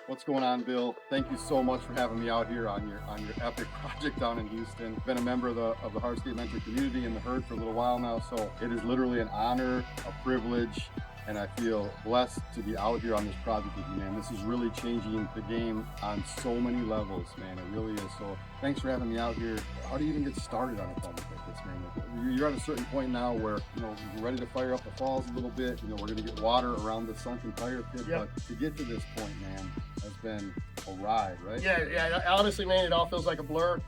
What's going on, Bill? Thank you so much for having me out here on your epic project down in Houston. Been a member of the Hardscape mentor community and the herd for a little while now, so it is literally an honor, a privilege, and I feel blessed to be out here on this project with you, man. This is really changing the game on so many levels, man. It really is. So thanks for having me out here. How do you even get started on a project like this, man? You're at a certain point now where, you're ready to fire up the falls a little bit. We're going to get water around the sunken fire pit, Yep. But to get to this point, man, has been a ride, right? Yeah. Honestly, man, it all feels like a blur.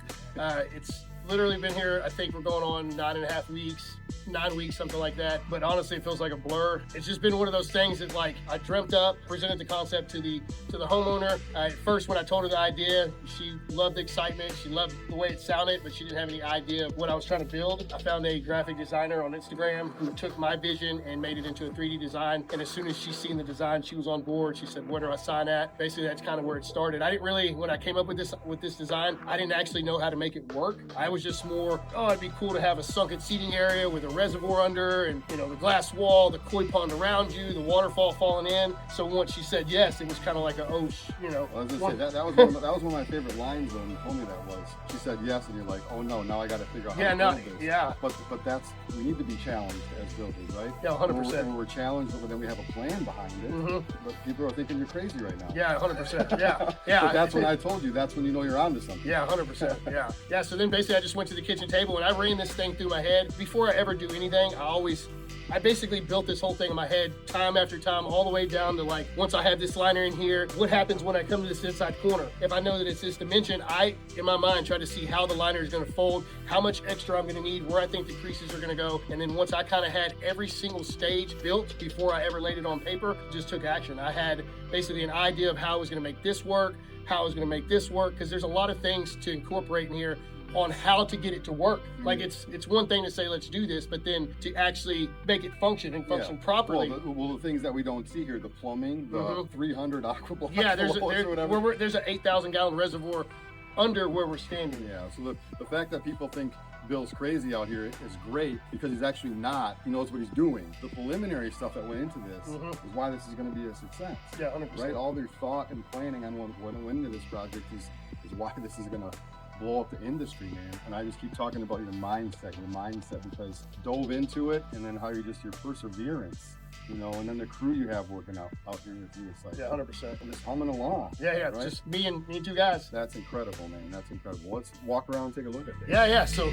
It's literally been here, I think we're going on 9.5 weeks, 9 weeks, something like that. But honestly, it feels like a blur. It's just been one of those things that, like, I dreamt up, presented the concept to the homeowner. At first, when I told her the idea, she loved the excitement. She loved the way it sounded, but she didn't have any idea of what I was trying to build. I found a graphic designer on Instagram who took my vision and made it into a 3D design. And as soon as she seen the design, she was on board. She said, "Where do I sign at?" Basically, that's kind of where it started. I didn't really, when I came up with this design, I didn't actually know how to make it work. I was just more, it'd be cool to have a sunken seating area with a reservoir under, and the glass wall, the koi pond around you, the waterfall falling in. So once she said yes, it was kind of like a I was gonna say, that was one of my favorite lines when you told me that was. She said yes, and you're like, oh no, now I got to figure out how to build this. Yeah. But we need to be challenged as builders, right? Yeah, 100%. When we're challenged, but then we have a plan behind it. Mm-hmm. But people are thinking you're crazy right now. Yeah, 100%. Yeah. But that's when I told you. That's when you know you're onto something. Yeah, 100%. Yeah. So then basically I just went to the kitchen table and I ran this thing through my head. Before I ever do anything, I basically built this whole thing in my head time after time, all the way down to, like, once I have this liner in here, what happens when I come to this inside corner? If I know that it's this dimension, I, in my mind, try to see how the liner is going to fold, how much extra I'm going to need, where I think the creases are going to go. And then once I kind of had every single stage built before I ever laid it on paper, just took action. I had basically an idea of how I was going to make this work, how I was going to make this work, because there's a lot of things to incorporate in here on how to get it to work. Like, it's one thing to say, let's do this, but then to actually make it function properly. Well, the things that we don't see here, the plumbing, the 300 aqua there's or whatever. there's an 8,000 gallon reservoir under where we're standing. Yeah, so the fact that people think Bill's crazy out here is great, because he's actually not. He knows what he's doing. The preliminary stuff that went into this is why this is going to be a success. Yeah, 100%. Right? All their thought and planning on what went into this project is why this is going to blow up the industry, man. And I just keep talking about your mindset, because dove into it, and then how your perseverance, and then the crew you have working out here with you. It's like, 100%. I'm just humming along. Yeah, right? Just me and two guys. That's incredible, man. That's incredible. Let's walk around and take a look at this. Yeah. So